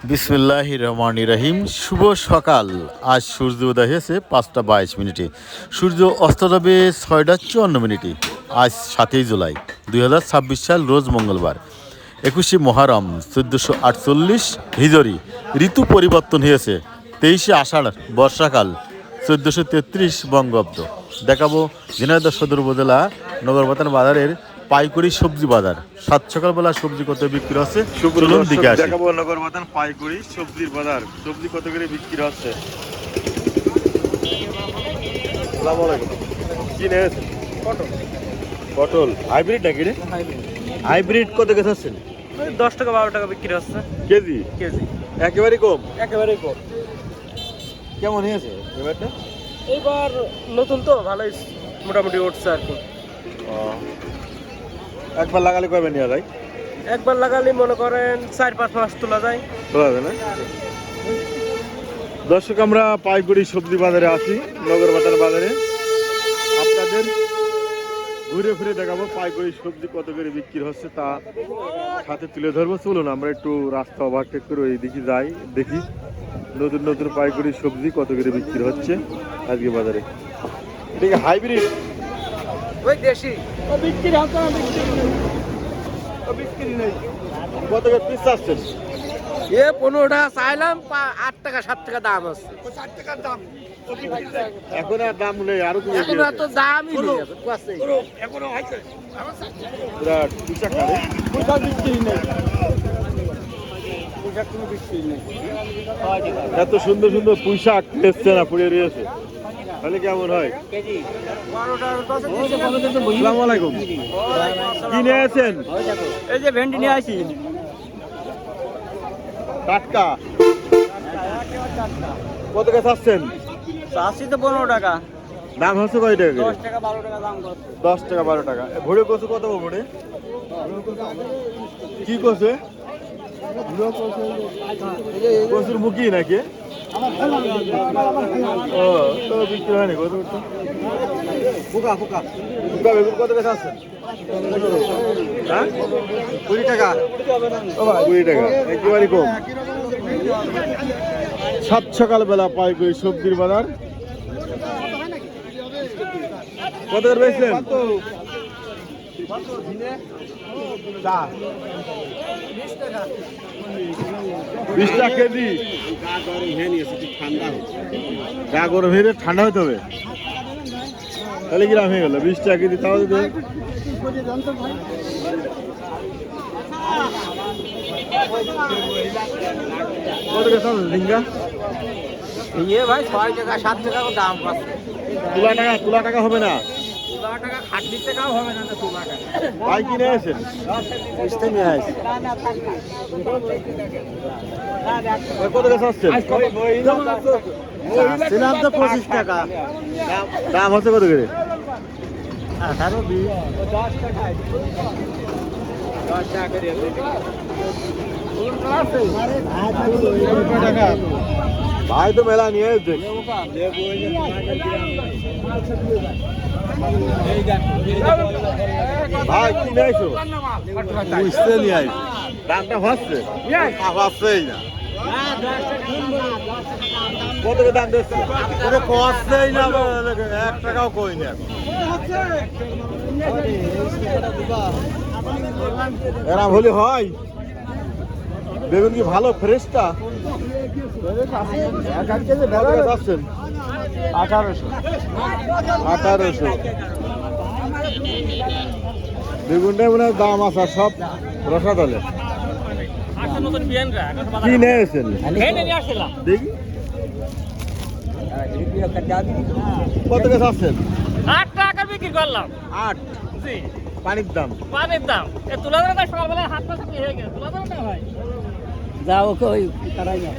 বিসমিল্লাহির রহমানির রহিম। শুভ সকাল। আজ সূর্য উদয় হয়েছে 5টা 22 মিনিটে, সূর্য অস্ত যাবে 6টা 54 মিনিটে। আজ 7ই জুলাই 2026 সাল, রোজ মঙ্গলবার, 21শে মহারম 1448 হিজরি। ঋতু পরিবর্তন হয়েছে, 23শে আষাঢ় বর্ষাকাল, 1433 বঙ্গাব্দ। দেখাবো ঝিনাইদহ সদর উপজেলা নগরবাতান বাজারের পাইকারি সবজি বাজার। সাত সকালবেলা সবজি কত বিক্রি হচ্ছে চলুন দিকে আসি। দেখাবো নগরবাতান পাইকারি সবজির বাজার, সবজি কত করে বিক্রি হচ্ছে। আসসালামু আলাইকুম। কি নেস? পটল। পটল হাইব্রিড নাকি রে? হাইব্রিড কত করে আছেন? 10 টাকা 12 টাকা বিক্রি হচ্ছে কেজি। কেজি একেবারে কম। একেবারেই কম। কেমন হয়েছে এবারটা? এইবার নতুন তো ভালোই মোটামুটি উঠছে আর কি। একবার লাগালে কবে নেওয়া যায়? একবার লাগালে মনে করেন 4-5 মাস তোলা যায়। তোলা যায় না? দর্শক, আমরা পাইকারি সবজি বাজারে আছি, নগরবাতান বাজারে। আপনাদের ঘুরে ফিরে দেখাবো পাইকারি সবজি কত করে বিক্রি হচ্ছে, তা সাথে তুলে ধরবো। চলুন আমরা একটু রাস্তা ওভারটেক করে ওই দিকে যাই, দেখি নতুন নতুন পাইকারি সবজি কত করে বিক্রি হচ্ছে আজকে বাজারে। এটা কি হাইব্রিড? ওই দেশি ও বিক্রি হচ্ছে না, বিক্রি নেই। কত করে পিস চাচ্ছেন? 15 টাকা চাইলাম, 8 টাকা 7 টাকা দাম আছে। 7 টাকার দাম এখন আর দাম নেই, আরো কমে এখন গেছে। এত দামই নেই আছে। এখনো আছে পুরা টুকটাক করে। পয়সা বিক্রি নেই, পয়সা কোনো বিক্রি নেই। এত সুন্দর সুন্দর পুঁইশাক এসছে না, পড়ে রয়েছে, তাহলে কেমন হয়? কেজি 12 টাকা 10 আসসালামু আলাইকুম। কি নিয়ে আছেন? এই যে ভেন্ডি নিয়ে আসি টাটকা। কত করে চাচ্ছেন? চাষি তো 15 টাকা, দাম হচ্ছে কয় টাকা করে? 10 টাকা 12 টাকা দাম করছে। 10 টাকা 12 টাকা। ভরে কচু কত ভরে? কি কচু? কচুর মুখি নাকি? ও তো বিক্রি হয়নি কত? ফুকা ফুকা ফুকা বেগুন কত করে চাচ্ছেন? হ্যাঁ 20 টাকা। ও ভাই 20 টাকা, একেবারে কম। সাত সকালবেলা পাইকারি সবজির বাজার। কত করে বেচলেন? 20 টাকা কেজি। গা গরম হয়ে ঠান্ডা হতে হবে, তাহলে কিরাম হয়ে গেল 20 টাকা কেজি। তাও যদি কত করে চাল ঝিঙ্গা? ভাই 6 টাকা 7 টাকা দাম আছে। তুলা টাকা হবে না? 12 টাকা খাটনি টাকাও হবে না তো 12 টাকা। ভাই কিনে আছেন? কত করে চাচ্ছেন? ছিলাম তো 25 টাকা। দাম হচ্ছে কত করে? 18 20 10 টাকা করে ভাই তো মেলা নিয়ে আসছে। ভাই কিনে আইছো? বুঝতে নিয়ে আইস, দামটা হচ্ছে হচ্ছেই না। কত করে দাম দিচ্ছে? ওটা কষছেই না, 1 টাকাও কই না। এরা হলে হয়? বেগুন কি ভালো ফ্রেশটা? 1800। বেগুনটা মনে হয় দাম আছে সব রসাতলে। কি নিয়েছেন দেখি? কত করে চাচ্ছেন? 8 টাকা বিক্রি করলাম। 8? জি, পানির দাম। পানির দাম এ তুলা ধরে না, সকালবেলা হাত পা হয়ে গেছে, তুলা ধরে না ভাই। যাও কই তারাই না।